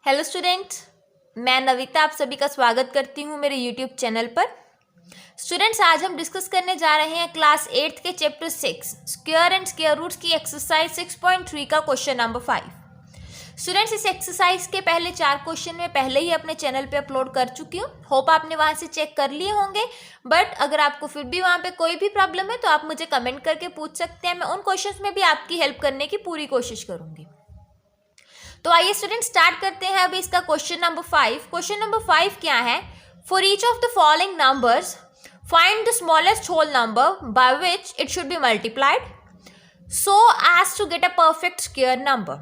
Hello students, मैं नविता आप सभी का स्वागत करती हूँ मेरे यूट्यूब चैनल पर। स्टूडेंट्स, आज हम डिस्कस करने जा रहे हैं क्लास 8th के chapter 6 square and square roots की एक्सरसाइज 6.3 का क्वेश्चन नंबर 5। स्टूडेंट्स, इस एक्सरसाइज के पहले 4 क्वेश्चन मैं पहले ही अपने चैनल पे अपलोड कर चुकी हूँ। होप आपने वहाँ से चेक कर लिए होंगे, बट अगर आपको फिर भी वहाँ पे कोई भी प्रॉब्लम है तो आप मुझे कमेंट करके पूछ सकते हैं। मैं उन क्वेश्चंस में भी आपकी हेल्प करने की पूरी कोशिश करूँगी। तो आइए स्टूडेंट स्टार्ट करते हैं अभी इसका क्वेश्चन नंबर 5। क्वेश्चन नंबर 5 क्या है? For each of the following numbers find the smallest whole number by which it should be multiplied so as to get a perfect square number.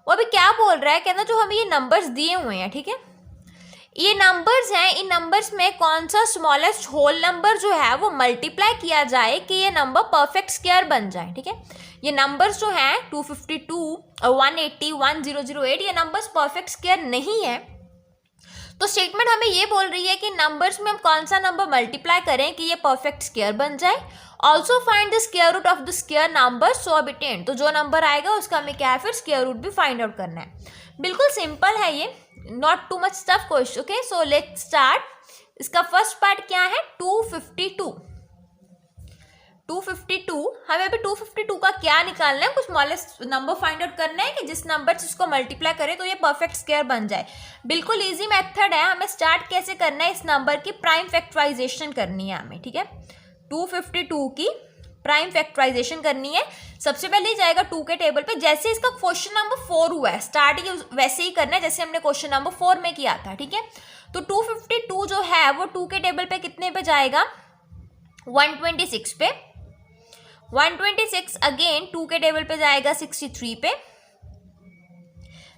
वो अभी क्या बोल रहा है? कहना जो हमें ये नंबर्स दिए हुए हैं, ठीक है, ये नंबर्स हैं, इन नंबर्स में कौन सा स्मॉलेस्ट होल नंबर जो है वो मल्टीप्लाई किया जाए कि ये नंबर परफेक्ट स्क्वायर बन जाए। ठीक है, ये नंबर्स जो हैं 252 और 180 1008 ये नंबर्स परफेक्ट स्क्वायर नहीं है। तो स्टेटमेंट हमें ये बोल रही है कि नंबर्स में हम कौन सा नंबर मल्टीप्लाई करें कि ये परफेक्ट स्क्वायर बन जाए। Also find the square root of the square number so obtained. तो जो नंबर आएगा उसका हमें क्या है, फिर स्क्वायर रूट भी फाइंड आउट करना है। बिल्कुल सिंपल है ये, not too much tough question. Okay, so let's start. इसका फर्स्ट पार्ट क्या है? 252। हमें अभी 252 का क्या निकालना है? कुछ स्मॉलेस्ट नंबर फाइंड आउट करना है कि जिस नंबर से इसको मल्टीप्लाई करें तो ये परफेक्ट स्क्वायर बन जाए। बिल्कुल इजी मेथड है। हमें स्टार्ट कैसे करना है? इस नंबर की प्राइम फैक्टराइजेशन करनी है हमें। ठीक है, 252 की प्राइम फैक्टराइजेशन करनी है। सबसे पहले ही जाएगा 2 के टेबल पे। जैसे इसका क्वेश्चन नंबर 4 हुआ है, स्टार्ट ही वैसे ही करना है जैसे हमने क्वेश्चन नंबर 4 में किया था। ठीक है, तो 252 जो है वो 2 के टेबल पे कितने पे जाएगा? 126 पे। 126 अगेन 2 के टेबल पे जाएगा 63 पे।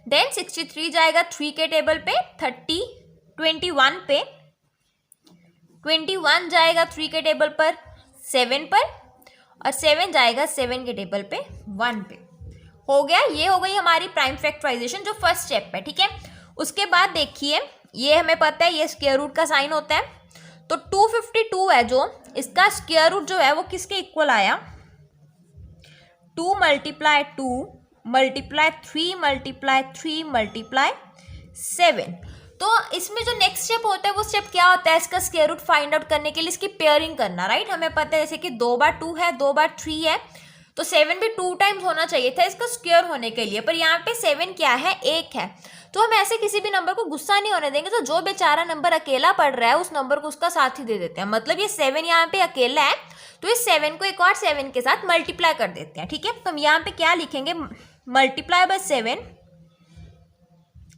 देन 63 जाएगा 3 के टेबल पे 21 पे। 21 जाएगा 3 के टेबल पर 7 पर, और 7 जाएगा 7 के टेबल पे 1 पे। हो गया, ये हो गई हमारी प्राइम फैक्टराइजेशन जो फर्स्ट स्टेप है। ठीक है, उसके बाद देखिए, ये हमें पता है ये स्क्वायर रूट का साइन होता है। तो 252 है जो, इसका स्क्वायर रूट जो है वो किसके इक्वल आया? 2 मल्टीप्लाई 2 मल्टीप्लाई 3 मल्टीप्लाई 3 मल्टीप्लाई 7। तो इसमें जो नेक्स्ट स्टेप होता है वो स्टेप क्या होता है? इसका स्क्वायर रूट फाइंड आउट करने के लिए इसकी पेयरिंग करना। राइट, हमें पता है जैसे कि 2 बार 2 है, 2 बार 3 है, तो 7 भी 2 टाइम्स होना चाहिए था इसका स्क्वायर होने के लिए, पर यहाँ पे 7 क्या है? 1 है। तो हम ऐसे किसी भी नंबर को गुस्सा नहीं होने देंगे। तो जो बेचारा नंबर अकेला पड़ रहा है उस नंबर को उसका साथ ही दे देते हैं। मतलब ये 7 यहाँ पे अकेला है तो इस 7 को एक और 7 के साथ मल्टीप्लाई कर देते हैं। ठीक है, तो हम यहाँ पे क्या लिखेंगे? Multiply by 7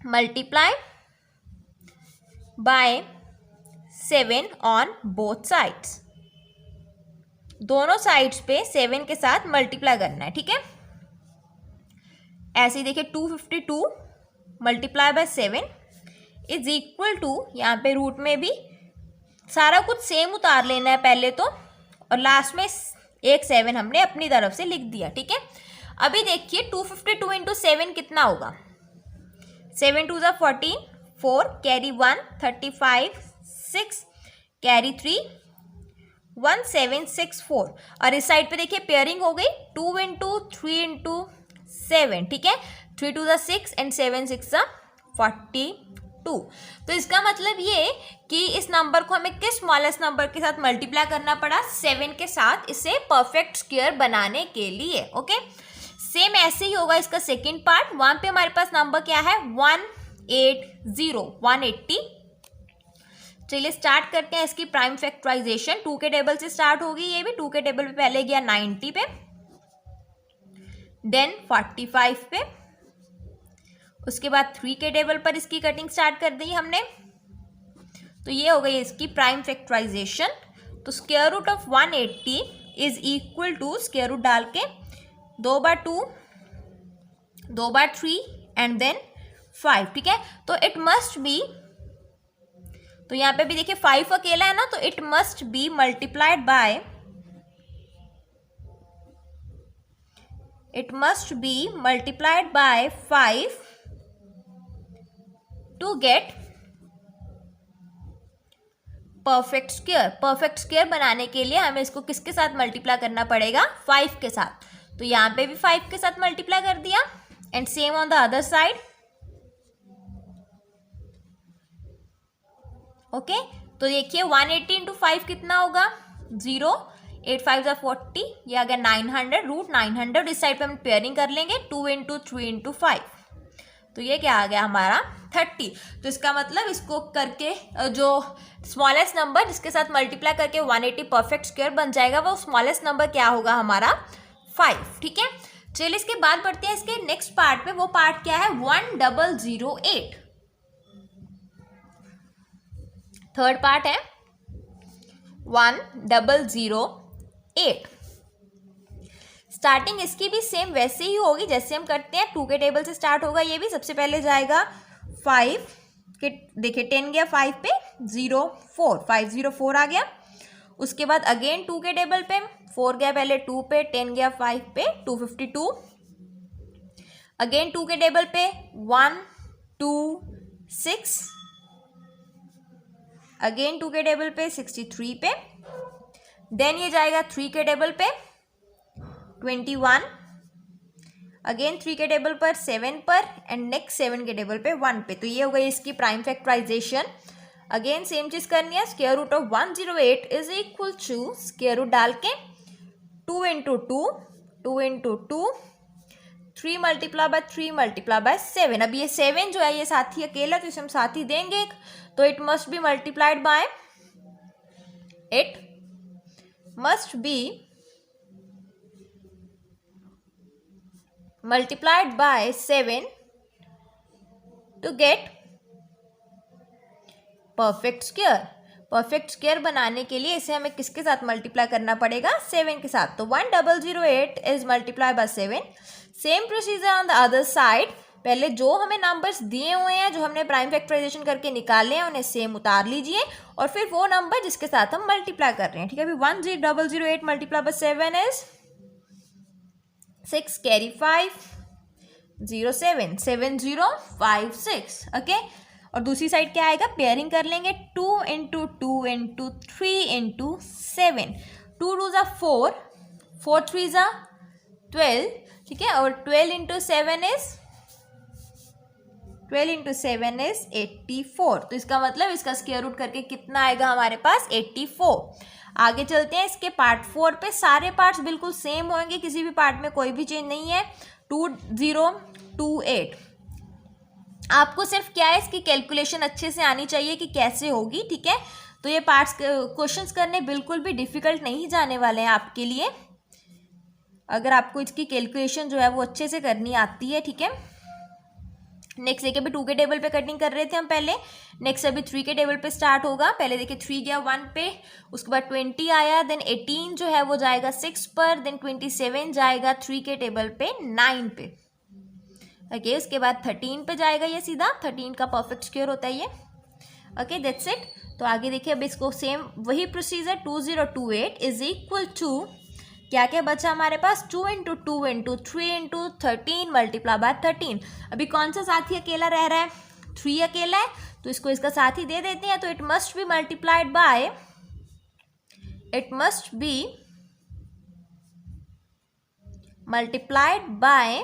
multiply by 7 on both sides. दोनों साइड्स पे 7 के साथ मल्टीप्लाई करना है। ठीक है, ऐसे ही देखिए 252 multiply by 7 is equal to, यहाँ पे रूट में भी सारा कुछ सेम उतार लेना है पहले तो, और लास्ट में एक 7 हमने अपनी तरफ से लिख दिया। ठीक है, अभी देखिए 252 इंटू 7 कितना होगा? 7 2 14, 4 कैरी 1 35 6 कैरी 3 1764। और इस साइड पे देखिए पेयरिंग हो गई 2 इंटू 3 इंटू 7। ठीक है, 3 2 6 एंड 7 6 42। तो इसका मतलब ये कि इस नंबर को हमें किस स्मॉलेस्ट नंबर के साथ मल्टीप्लाई करना पड़ा? 7 के साथ, इसे परफेक्ट स्क्वायर बनाने के लिए। ओके, सेम ऐसे ही होगा इसका सेकंड पार्ट। वहां पे हमारे पास नंबर क्या है? 180। चलिए स्टार्ट करते हैं इसकी प्राइम फैक्टराइजेशन। 2 के टेबल से स्टार्ट होगी, ये भी 2 के टेबल पे पहले गया 90 पे, देन 45 पे, उसके बाद 3 के टेबल पर इसकी कटिंग स्टार्ट कर दी हमने। तो ये हो गई इसकी प्राइम फैक्टराइजेशन। तो square root of 180 is equal to, square root डाल के 2 बार 2 2 बार 3 एंड देन 5। ठीक है, तो इट मस्ट बी, तो यहाँ पे भी देखिए 5 अकेला है ना, तो it must be multiplied bye, it must be multiplied by 5 to get perfect square. Perfect square बनाने के लिए हमें इसको किसके साथ मल्टीप्लाई करना पड़ेगा? 5 के साथ। तो यहाँ पे भी 5 के साथ मल्टीप्लाई कर दिया, and same on the other side okay, तो देखिए 180 इंटू 5 कितना होगा 0, 8 5 ज़ा 40, ये आ गया 900, रूट 900। इस साइड पे हम पेयरिंग कर लेंगे 2 इंटू 3 इंटू 5, तो ये क्या आ गया हमारा 30। तो इसका मतलब इसको करके जो स्मॉलेस्ट नंबर जिसके साथ मल्टीप्लाई करके 180 परफेक्ट स्क्वायर बन जाएगा वो स्मॉलेस्ट नंबर क्या होगा हमारा 5। ठीक है, चलिए इसके बाद बढ़ते हैं इसके नेक्स्ट पार्ट पे। वो पार्ट क्या है 1008। थर्ड पार्ट है 1008। स्टार्टिंग इसकी भी सेम वैसे ही होगी जैसे हम करते हैं, 2 के टेबल से स्टार्ट होगा। ये भी सबसे पहले जाएगा 5 के, देखिए 10 गया 5 पे, 0 4, 504 आ गया। उसके बाद अगेन 2 के टेबल पे 4 गया पहले 2 पे, 10 गया 5 पे, 252। अगेन 2 के टेबल पे 1 2 6, अगेन 2 के टेबल पे 63 पे, देन ये जाएगा 3 के टेबल पे 21, अगेन 3 के टेबल पर 7 पर, एंड नेक्स्ट 7 के टेबल पे 1 पे। तो ये हो गई इसकी प्राइम फैक्टराइजेशन। अगेन सेम चीज करनी है, square root of 108 is equal to square root डाल के 2 into 2, 2 into 2, 3 multiply by 3 multiply by 7। अब ये 7 जो है ये साथी अकेला, तो इसे हम साथी देंगे, तो it must be multiplied bye, it must B multiplied by 7 to get perfect square. Perfect square बनाने के लिए इसे हमें किसके साथ मल्टीप्लाई करना पड़ेगा 7 के साथ। तो 1008 is multiply by 7। Same procedure on the other side. पहले जो हमें नंबर्स दिए हुए हैं जो हमने प्राइम फैक्टराइजेशन करके निकाले हैं उन्हें सेम उतार लीजिए, और फिर वो नंबर जिसके साथ हम मल्टीप्लाई कर रहे हैं। ठीक है, अभी 1008 multiply by 7 is 6 carry 5 0 7 7 0 5 6। Okay, और दूसरी साइड क्या आएगा, पेयरिंग कर लेंगे 2 इंटू 2 इंटू 3 इंटू 7। 2 2 ज़ा 4, 4 3 ज़ा 12। ठीक है, और 12 इंटू 7 इज 84। तो इसका मतलब इसका स्क्वायर रूट करके कितना आएगा हमारे पास 84। आगे चलते हैं इसके पार्ट 4 पे। सारे पार्ट्स बिल्कुल सेम होंगे, किसी भी पार्ट में कोई भी चेंज नहीं है। 2028। आपको सिर्फ क्या है इसकी कैलकुलेशन अच्छे से आनी चाहिए कि कैसे होगी। ठीक है, तो ये पार्ट्स क्वेश्चंस करने बिल्कुल भी डिफिकल्ट नहीं जाने वाले हैं आपके लिए, अगर आपको इसकी कैलकुलेशन जो है वो अच्छे से करनी आती है। ठीक है, नेक्स्ट देखिए अभी 2 के टेबल पे कटिंग कर रहे थे हम पहले, नेक्स्ट अभी 3 के टेबल पे स्टार्ट होगा। पहले देखिए 3 गया 1 पे, उसके बाद 20 आया, देन 18 जो है वो जाएगा 6 पर, देन 27 जाएगा 3 के टेबल पे 9 पे। ओके, उसके बाद 13 पे जाएगा ये सीधा, 13 का परफेक्ट स्क्वायर होता है ये। Okay, that's it. तो आगे देखिए अब इसको सेम वही प्रोसीजर 2028 इज इक्वल टू क्या क्या बचा हमारे पास 2 into 2 into 3 into 13 multiply by 13। अभी कौन सा साथी अकेला रह रहा है 3 अकेला है, तो इसको इसका साथी दे देते हैं। तो it must be multiplied by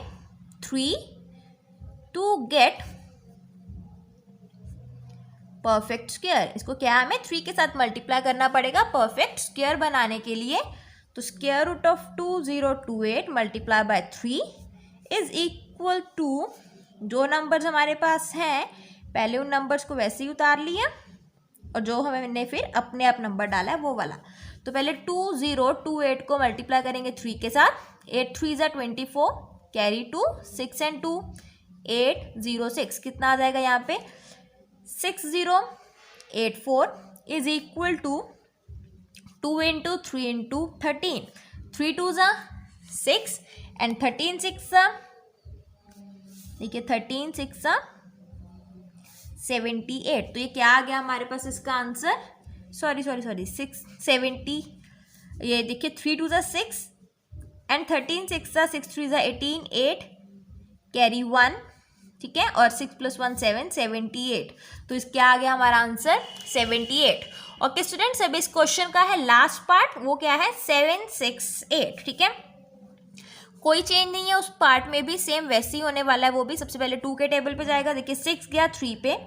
3 to get perfect square. इसको क्या हमें 3 के साथ मल्टीप्लाई करना पड़ेगा परफेक्ट स्क्वायर बनाने के लिए। तो square root of 2028 multiply by 3 is equal to, जो नंबर्स हमारे पास हैं पहले उन नंबर्स को वैसे ही उतार लिया, और जो हमने फिर अपने आप नंबर डाला है वो वाला। तो पहले 2028 को मल्टीप्लाई करेंगे 3 के साथ, 8 3 ज़ा 24, कैरी 2, 6 एंड 2 8 0 6, कितना आ जाएगा यहाँ पे 6084 is equal to 2 into 3 into 13, 3 2 ज़ा 6 एंड 13 6 ज़ा, ठीक है 13 6 ज़ा 78। तो ये क्या आ गया हमारे पास इसका आंसर, सॉरी 670। ये देखिए 3 2 ज़ा 6 एंड 13 6 ज़ा 6 3 ज़ा 18 8 कैरी 1, ठीक है, और 6 + 1 7 78। तो इस क्या आ गया हमारा आंसर 78। ओके स्टूडेंट्स, अब इस क्वेश्चन का है लास्ट पार्ट, वो क्या है 768। ठीक है, कोई चेंज नहीं है उस पार्ट में भी, सेम वैसे ही होने वाला है वो भी। सबसे पहले 2 के टेबल पे जाएगा, देखिए 6 गया 3 पे,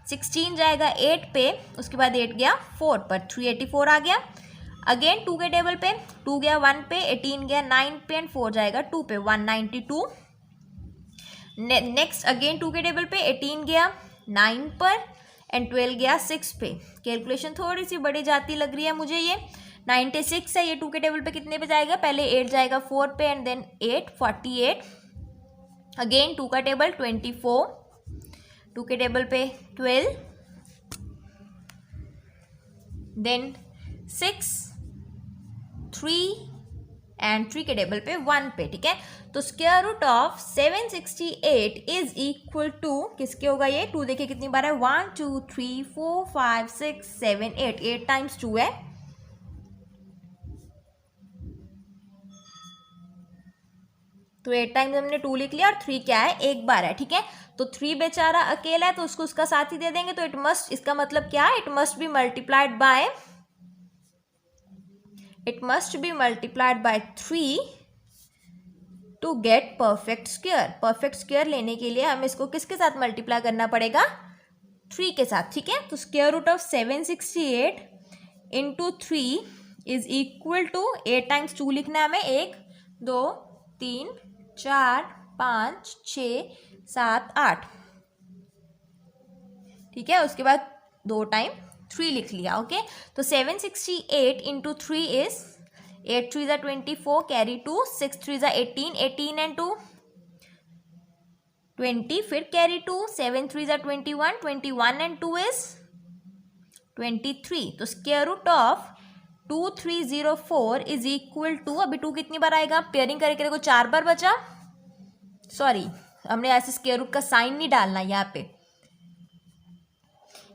16 जाएगा 8 पे, उसके बाद 8 गया 4 पर, 384 आ गया। अगेन 2 के टेबल पे 2 गया 1 पे, 18 गया 9 पे एंड 4 जाएगा 2 पे, 192। नेक्स्ट अगेन 2 के टेबल पे 18 गया 9 पर एंड 12 गया 6 पे। कैलकुलेशन थोड़ी सी बड़ी जाती लग रही है मुझे, ये 96 है। ये 2 के टेबल पे कितने पे जाएगा, पहले 8 जाएगा 4 पे एंड देन 8, 48। अगेन 2 का टेबल 24, 2 के टेबल पे 12, देन 6, 3 एंड 3 के टेबल पे 1 पे, ठीक है। तो square root of 768 is equal to किसके होगा ये, 2 देखिए कितनी बार है, 1 2 3 4 5 6 7 8, 8 टाइम्स 2 है, तो 8 टाइम्स हमने 2 लिख लिया और 3 क्या है, एक बार है, ठीक है। तो 3 बेचारा अकेला है तो उसको उसका साथ ही दे देंगे, तो इट मस्ट, इसका मतलब क्या है, it must be multiplied by 3 to get perfect square. Perfect square लेने के लिए हमें इसको किसके साथ मल्टीप्लाई करना पड़ेगा, 3 के साथ, ठीक है। तो square root of 768 into 3 is equal to 8 times 2 लिखना है हमें, 1 2 3 4 5 6 7 8, ठीक है। उसके बाद 2 टाइम 3 लिख लिया, ओके। तो 768 इंटू 3 इज 8 3 ज़ा 24, कैरी 2, 6 3 ज़ा 18, 18 एंड 2 20, फिर कैरी 2, 7 3 ज़ा 21, 21 एंड 2 इज 23। तो square root of 2304 is equal to, अभी 2 कितनी बार आएगा, पेयरिंग करके देखो 4 बार बचा, सॉरी हमने ऐसे स्क्वायर रूट का साइन नहीं डालना यहाँ पे।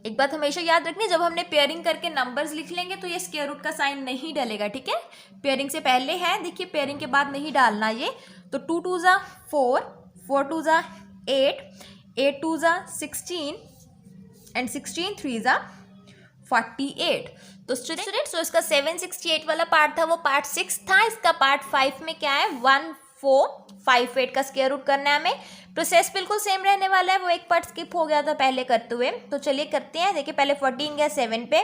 एक बात हमेशा याद रखनी, जब हमने पेयरिंग करके नंबर्स लिख लेंगे तो ये स्क्वायर रूट का साइन नहीं डलेगा, ठीक है। पेयरिंग से पहले है, देखिए पेयरिंग के बाद नहीं डालना ये। तो 2 2 ज़ा 4, 4 2 ज़ा 8, 8 2 ज़ा 16 एंड 16 3 ज़ा 48। तो स्टूडेंट्स तो इसका 768 वाला पार्ट था वो पार्ट 6 था। इसका पार्ट 5 में क्या है, 1458 का स्क्वायर रूट करना है हमें। प्रोसेस बिल्कुल सेम रहने वाला है, वो एक पार्ट स्किप हो गया था पहले करते हुए, तो चलिए करते हैं। देखिए पहले 14 गया 7 पे,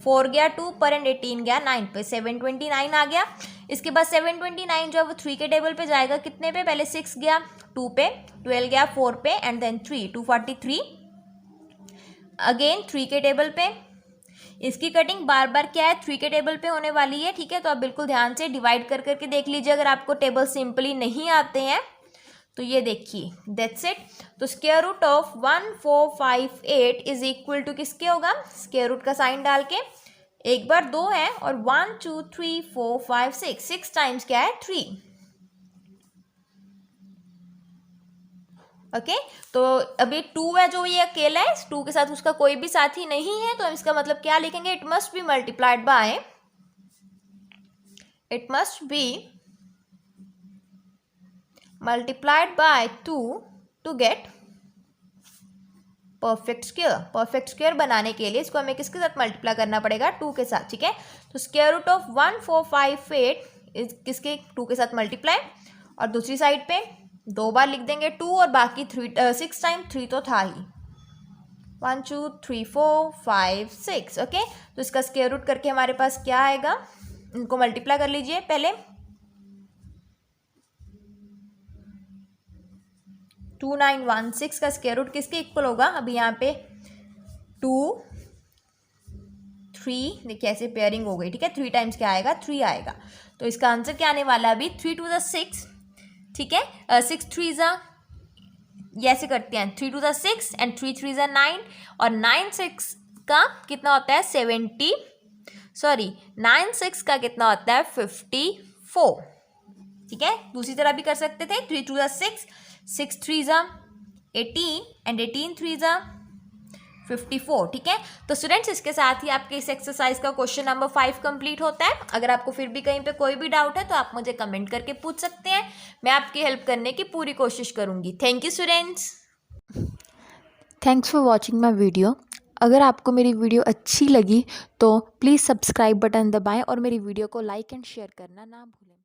4 गया 2 पर एंड 18 गया 9 पे, 729 आ गया। इसके बाद 729 जो है वो 3 के टेबल पे जाएगा कितने पे, पहले 6 गया 2 पे, 12 गया 4 पे एंड देन 3, 243। अगेन 3 के टेबल पे, इसकी कटिंग बार बार क्या है, 3 के टेबल पे होने वाली है, ठीक है। तो आप बिल्कुल ध्यान से डिवाइड कर करके देख लीजिए, अगर आपको टेबल सिंपली नहीं आते हैं तो ये देखिए, दैट्स इट। तो square root of 1458 is equal to किसके होगा, स्क्वायर रूट का साइन डाल के, एक बार 2 है और 1 2 3 4 5 6 टाइम्स क्या है 3, ओके। तो अभी 2 है जो ये अकेला है, 2 के साथ उसका कोई भी साथी नहीं है, तो इसका मतलब क्या लिखेंगे, it must be multiplied by 2 to get perfect square. Perfect square बनाने के लिए इसको हमें किसके साथ मल्टीप्लाई करना पड़ेगा, 2 के साथ, ठीक है। तो स्क्वायर रूट ऑफ 1458 इस किसके, 2 के साथ मल्टीप्लाई, और दूसरी साइड पे 2 बार लिख देंगे 2 और बाकी 6 टाइम 3 तो था ही, 1 2 3 4 5 6, ओके। तो इसका स्क्वायर रूट करके हमारे पास क्या आएगा, इनको मल्टीप्लाई कर लीजिए पहले, 2916 का स्क्वायर रूट किसके इक्वल होगा, अभी यहाँ पे 2 3, देखिए ऐसे पेयरिंग हो गई, ठीक है। 3 टाइम्स क्या आएगा, 3 आएगा। तो इसका आंसर क्या आने वाला है अभी, 3 2 ज़ा 6, ठीक है। 6 3 ज़ा, ये ऐसे करते हैं, 3 2 ज़ा 6 एंड 3 3 ज़ा 9, और 9 6 का कितना होता है 9 6 का कितना होता है 54, ठीक है। दूसरी तरह भी कर सकते थे, 3 2 ज़ा 6, 6 3 ज़ा 18 एंड 18 3 ज़ा 54, ठीक है। तो स्टूडेंट्स इसके साथ ही आपके इस एक्सरसाइज का क्वेश्चन नंबर 5 कंप्लीट होता है। अगर आपको फिर भी कहीं पे कोई भी डाउट है तो आप मुझे कमेंट करके पूछ सकते हैं, मैं आपकी हेल्प करने की पूरी कोशिश करूंगी। Thank you students. Thanks for watching my video. अगर आपको मेरी वीडियो अच्छी लगी तो प्लीज़ सब्सक्राइब बटन दबाएं और मेरी वीडियो को लाइक एंड शेयर करना ना भूलें।